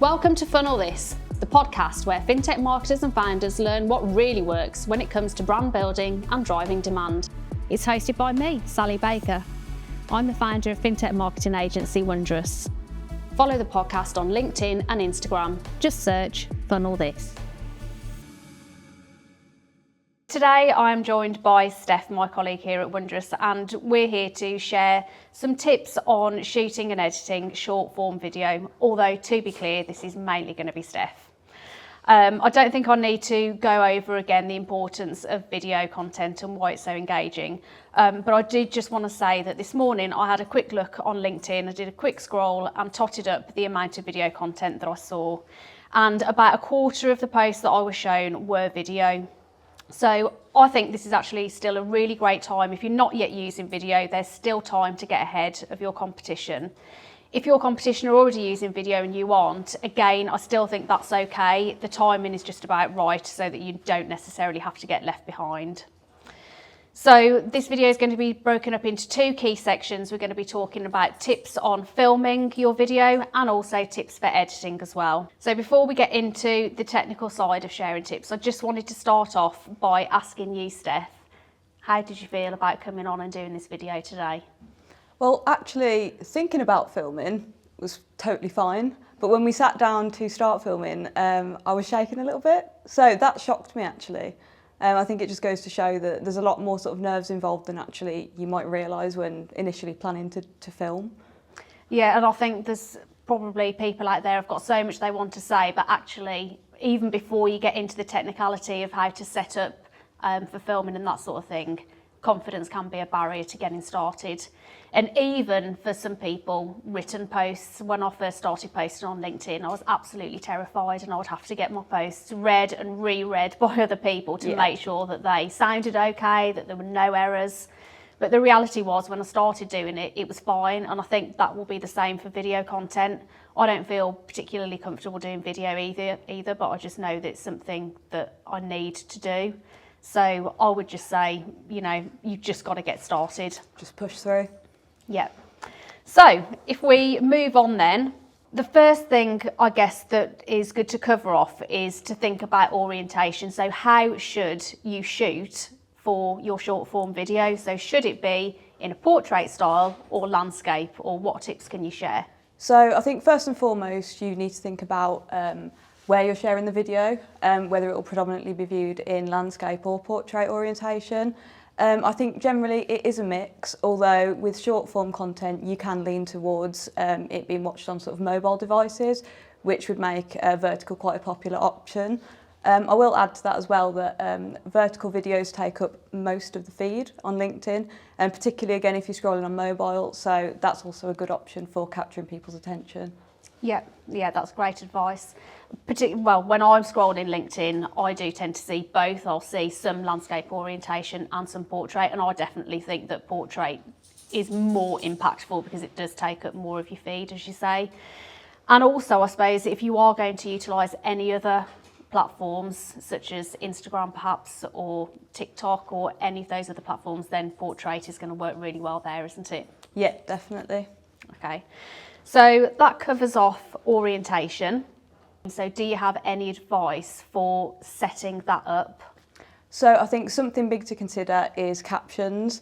Welcome to Funnel This, the podcast where fintech marketers and founders learn what really works when it comes to brand building and driving demand. It's hosted by me, Sally Baker. I'm the founder of fintech marketing agency Wondrous. Follow the podcast on LinkedIn and Instagram. Just search Funnel This. Today I'm joined by Steph, my colleague here at Wondrous, and we're here to share some tips on shooting and editing short form video, although to be clear, this is mainly going to be Steph. I don't think I need to go over again the importance of video content and why it's so engaging, but I did just want to say that this morning I had a quick look on LinkedIn, I did a quick scroll and totted up the amount of video content that I saw, and about a quarter of the posts that I was shown were video. So I think this is actually still a really great time. If you're not yet using video, there's still time to get ahead of your competition. If your competition are already using video and you aren't, again, I still think that's okay. The timing is just about right so that you don't necessarily have to get left behind. So this video is going to be broken up into two key sections. We're going to be talking about tips on filming your video and also tips for editing as well. So before we get into the technical side of sharing tips, I just wanted to start off by asking you, Steph, how did you feel about coming on and doing this video today? Well, actually, thinking about filming was totally fine. But when we sat down to start filming, I was shaking a little bit. So that shocked me, actually. I think it just goes to show that there's a lot more sort of nerves involved than actually you might realise when initially planning to film. Yeah, and I think there's probably people out there have got so much they want to say, but actually, even before you get into the technicality of how to set up for filming and that sort of thing, confidence can be a barrier to getting started. And even for some people, written posts, when I first started posting on LinkedIn, I was absolutely terrified and I would have to get my posts read and reread by other people to make sure that they sounded okay, that there were no errors. But the reality was when I started doing it, it was fine. And I think that will be the same for video content. I don't feel particularly comfortable doing video either, but I just know that it's something that I need to do. So I would just say, you know, you've just got to get started. Just push through. Yeah. So if we move on then, the first thing I guess that is good to cover off is to think about orientation. So how should you shoot for your short form video? So should it be in a portrait style or landscape, or what tips can you share? So I think first and foremost, you need to think about where you're sharing the video, whether it will predominantly be viewed in landscape or portrait orientation. I think generally it is a mix, although with short form content you can lean towards it being watched on sort of mobile devices, which would make vertical quite a popular option. I will add to that as well that vertical videos take up most of the feed on LinkedIn, and particularly again if you're scrolling on mobile, so that's also a good option for capturing people's attention. Yeah, that's great advice. Well, when I'm scrolling LinkedIn, I do tend to see both. I'll see some landscape orientation and some portrait, and I definitely think that portrait is more impactful because it does take up more of your feed, as you say. And also, I suppose, if you are going to utilise any other platforms, such as Instagram perhaps, or TikTok, or any of those other platforms, then portrait is going to work really well there, isn't it? Yeah, definitely. Okay. So that covers off orientation. So do you have any advice for setting that up? So I think something big to consider is captions.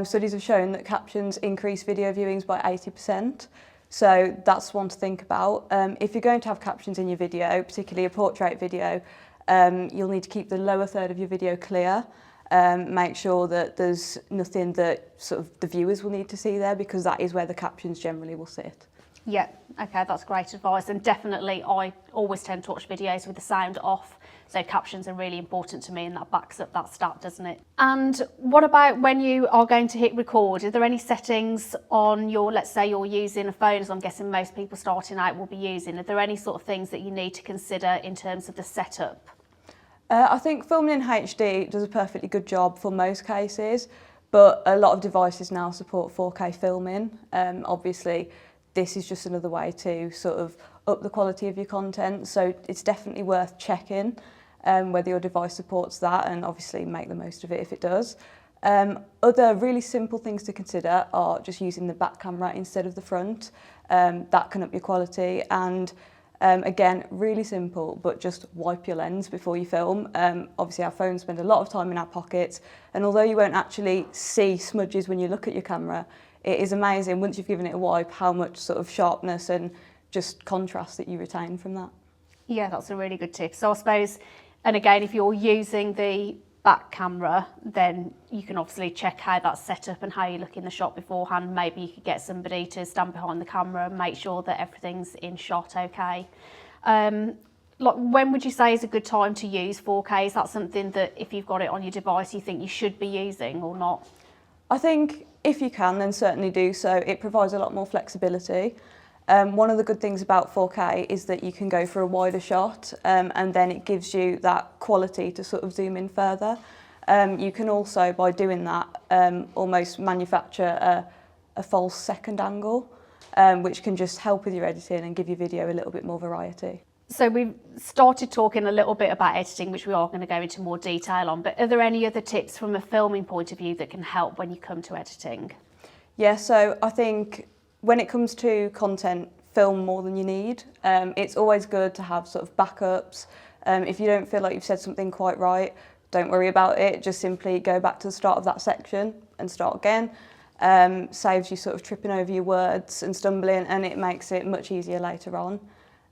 Studies have shown that captions increase video viewings by 80%. So that's one to think about. If you're going to have captions in your video, particularly a portrait video, you'll need to keep the lower third of your video clear. Make sure that there's nothing that sort of the viewers will need to see there, because that is where the captions generally will sit. Yeah, okay, that's great advice. And definitely I always tend to watch videos with the sound off. So captions are really important to me, and that backs up that stat, doesn't it? And what about when you are going to hit record? Are there any settings on your, let's say you're using a phone, as I'm guessing most people starting out will be using, are there any sort of things that you need to consider in terms of the setup? I think filming in HD does a perfectly good job for most cases, but a lot of devices now support 4K filming. Obviously, this is just another way to sort of up the quality of your content, so it's definitely worth checking whether your device supports that, and obviously make the most of it if it does. Other really simple things to consider are just using the back camera instead of the front. That can up your quality, and Again, really simple, but just wipe your lens before you film. Obviously our phones spend a lot of time in our pockets, and although you won't actually see smudges when you look at your camera, it is amazing once you've given it a wipe how much sort of sharpness and just contrast that you retain from that. Yeah, that's a really good tip. So I suppose, and again, if you're using the back camera, then you can obviously check how that's set up and how you look in the shot beforehand. Maybe you could get somebody to stand behind the camera and make sure that everything's in shot okay. Like, when would you say is a good time to use 4K? Is that something that if you've got it on your device you think you should be using or not? I think if you can, then certainly do so. It provides a lot more flexibility. One of the good things about 4K is that you can go for a wider shot, and then it gives you that quality to sort of zoom in further. You can also, by doing that, almost manufacture a false second angle, which can just help with your editing and give your video a little bit more variety. So we've started talking a little bit about editing, which we are going to go into more detail on, but are there any other tips from a filming point of view that can help when you come to editing? Yeah, so I think when it comes to content, film more than you need. It's always good to have sort of backups. If you don't feel like you've said something quite right, don't worry about it. Just simply go back to the start of that section and start again. Saves you sort of tripping over your words and stumbling, and it makes it much easier later on.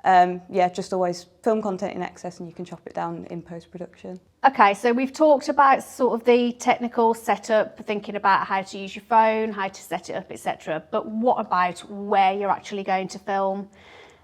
Yeah, just always film content in excess and you can chop it down in post-production. Okay, so we've talked about sort of the technical setup, thinking about how to use your phone, how to set it up, etc. But what about where you're actually going to film?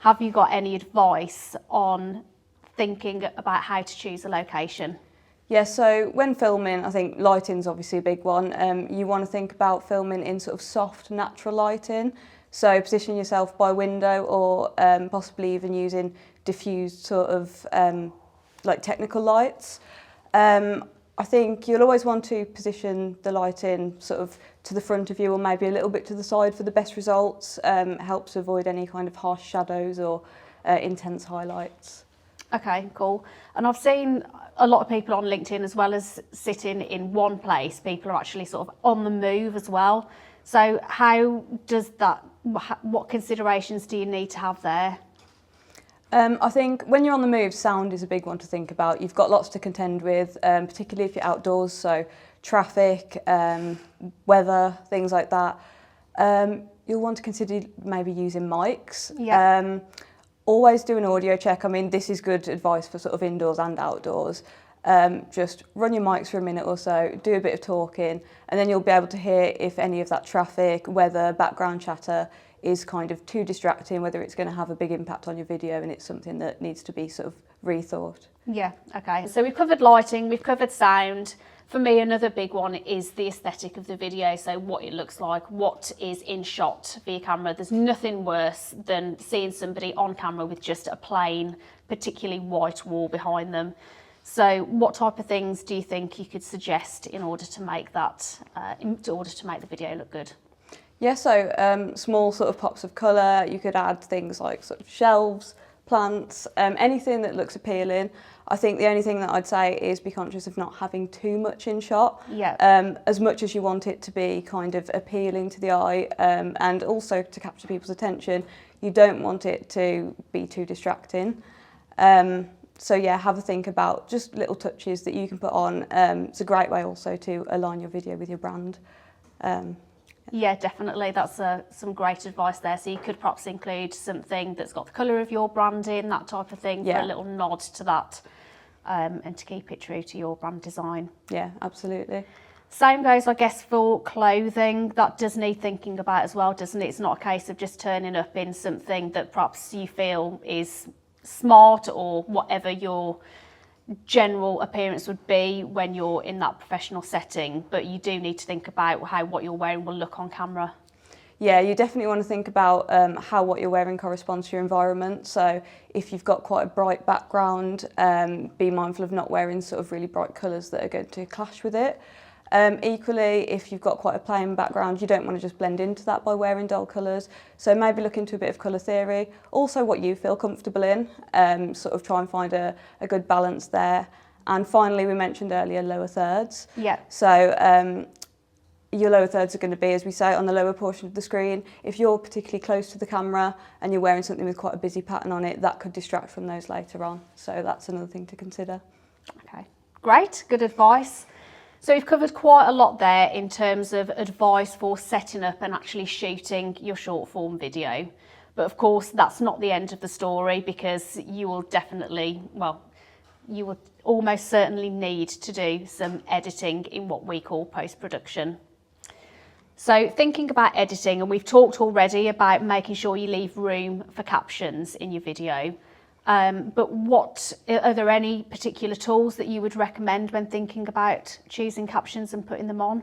Have you got any advice on thinking about how to choose a location? Yeah, so when filming, I think lighting's obviously a big one. You want to think about filming in sort of soft, natural lighting. So position yourself by window, or possibly even using diffused sort of like technical lights. I think you'll always want to position the lighting sort of to the front of you or maybe a little bit to the side for the best results. Helps avoid any kind of harsh shadows or intense highlights. Okay, cool. And I've seen a lot of people on LinkedIn, as well as sitting in one place, people are actually sort of on the move as well. So how does that, what considerations do you need to have there? I think when you're on the move, sound is a big one to think about. You've got lots to contend with, particularly if you're outdoors, so traffic, weather, things like that. You'll want to consider maybe using mics. Yeah. Always do an audio check. I mean, this is good advice for sort of indoors and outdoors. Just run your mics for a minute or so, do a bit of talking, and then you'll be able to hear if any of that traffic, weather, background chatter is kind of too distracting, whether it's going to have a big impact on your video and it's something that needs to be sort of rethought. Yeah, okay. So we've covered lighting, we've covered sound. For me, another big one is the aesthetic of the video, so what it looks like, what is in shot for your camera. There's nothing worse than seeing somebody on camera with just a plain, particularly white wall behind them. So what type of things do you think you could suggest in order to make that, in order to make the video look good? Yeah, so small sort of pops of colour. You could add things like sort of shelves, plants, anything that looks appealing. I think the only thing that I'd say is be conscious of not having too much in shot. Yeah. As much as you want it to be kind of appealing to the eye, and also to capture people's attention, you don't want it to be too distracting. So yeah, have a think about just little touches that you can put on. It's a great way also to align your video with your brand. Yeah, definitely. That's some great advice there. So you could perhaps include something that's got the colour of your branding, that type of thing, for a little nod to that, and to keep it true to your brand design. Yeah, absolutely. Same goes, I guess, for clothing. That does need thinking about as well, doesn't it? It's not a case of just turning up in something that perhaps you feel is smart or whatever your general appearance would be when you're in that professional setting, but you do need to think about how what you're wearing will look on camera. Yeah, you definitely want to think about how what you're wearing corresponds to your environment. So if you've got quite a bright background, be mindful of not wearing sort of really bright colours that are going to clash with it. Equally, if you've got quite a plain background, you don't want to just blend into that by wearing dull colours. So maybe look into a bit of colour theory. Also what you feel comfortable in, sort of try and find a good balance there. And finally, we mentioned earlier lower thirds. Yeah. So your lower thirds are going to be, as we say, on the lower portion of the screen. If you're particularly close to the camera and you're wearing something with quite a busy pattern on it, that could distract from those later on. So that's another thing to consider. Okay, great, good advice. So we've covered quite a lot there in terms of advice for setting up and actually shooting your short form video. But of course, that's not the end of the story, because you will definitely, well, you will almost certainly need to do some editing in what we call post-production. So thinking about editing, and we've talked already about making sure you leave room for captions in your video. But what are there any particular tools that you would recommend when thinking about choosing captions and putting them on?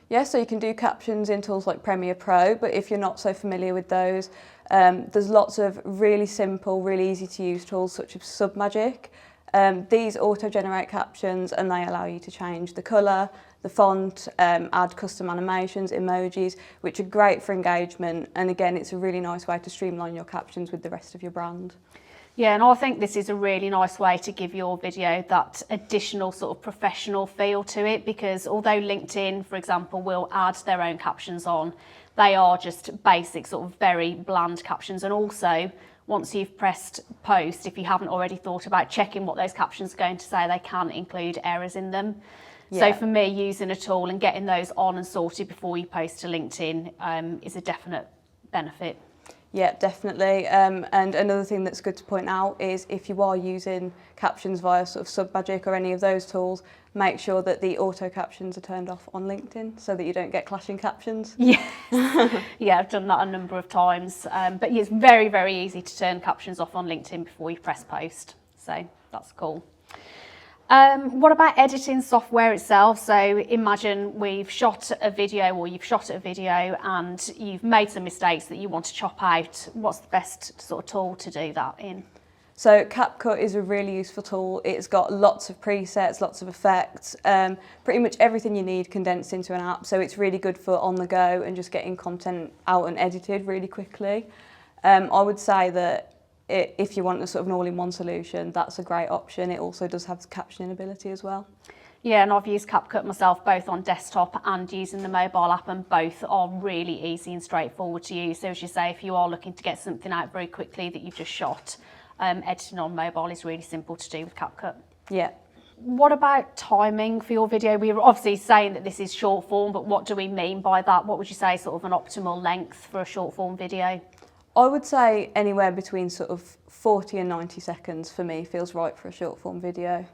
Yeah, so you can do captions in tools like Premiere Pro, but if you're not so familiar with those, there's lots of really simple, really easy to use tools such as Submagic. These auto-generate captions, and they allow you to change the colour, the font, add custom animations, emojis, which are great for engagement. And again, it's a really nice way to streamline your captions with the rest of your brand. Yeah, and I think this is a really nice way to give your video that additional sort of professional feel to it, because although LinkedIn, for example, will add their own captions on, they are just basic, sort of very bland captions. And also, once you've pressed post, if you haven't already thought about checking what those captions are going to say, they can include errors in them. Yeah. So for me, using a tool and getting those on and sorted before you post to LinkedIn is a definite benefit. Yeah, definitely. And another thing that's good to point out is if you are using captions via sort of Submagic or any of those tools, make sure that the auto captions are turned off on LinkedIn so that you don't get clashing captions. Yes. Yeah, I've done that a number of times. But yeah, it's very, very easy to turn captions off on LinkedIn before you press post. So that's cool. What about editing software itself? So imagine we've shot a video, or you've shot a video and you've made some mistakes that you want to chop out. What's the best sort of tool to do that in? So CapCut is a really useful tool. It's got lots of presets, lots of effects, pretty much everything you need condensed into an app. So it's really good for on the go and just getting content out and edited really quickly. I would say that if you want a sort of an all-in-one solution, that's a great option. It also does have captioning ability as well. Yeah, and I've used CapCut myself both on desktop and using the mobile app, and both are really easy and straightforward to use. So as you say, if you are looking to get something out very quickly that you've just shot, editing on mobile is really simple to do with CapCut. Yeah. What about timing for your video? We were obviously saying that this is short form, but what do we mean by that? What would you say sort of an optimal length for a short form video? I would say anywhere between sort of 40 and 90 seconds for me feels right for a short form video.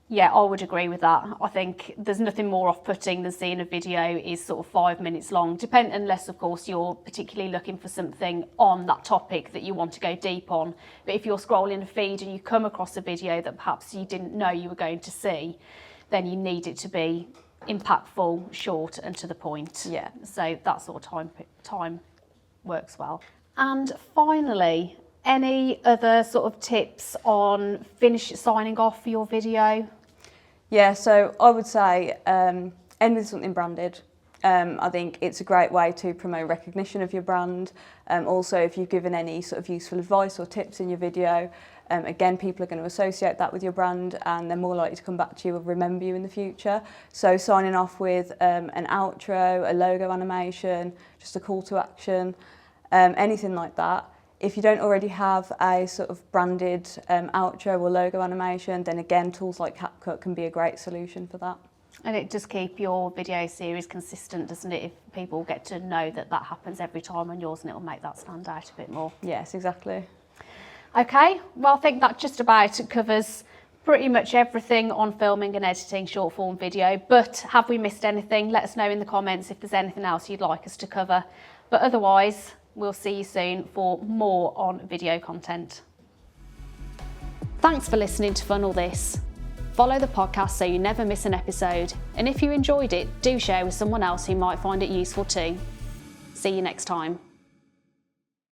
Yeah, I would agree with that. I think there's nothing more off-putting than seeing a video is sort of 5 minutes long, unless of course you're particularly looking for something on that topic that you want to go deep on. But if you're scrolling a feed and you come across a video that perhaps you didn't know you were going to see, then you need it to be impactful, short and to the point. Yeah. So that sort of time works well. And finally, any other sort of tips on signing off for your video? Yeah, so I would say end with something branded. I think it's a great way to promote recognition of your brand. Also, if you've given any sort of useful advice or tips in your video, again, people are going to associate that with your brand and they're more likely to come back to you and remember you in the future. So signing off with an outro, a logo animation, just a call to action, anything like that. If you don't already have a sort of branded outro or logo animation, then again, tools like CapCut can be a great solution for that. And it does keep your video series consistent, doesn't it? If people get to know that that happens every time on yours, and it will make that stand out a bit more. Yes, exactly. Okay, well, I think that just about covers pretty much everything on filming and editing short form video. But have we missed anything? Let us know in the comments if there's anything else you'd like us to cover. But otherwise, we'll see you soon for more on video content. Thanks for listening to Funnel This. Follow the podcast so you never miss an episode. And if you enjoyed it, do share with someone else who might find it useful too. See you next time.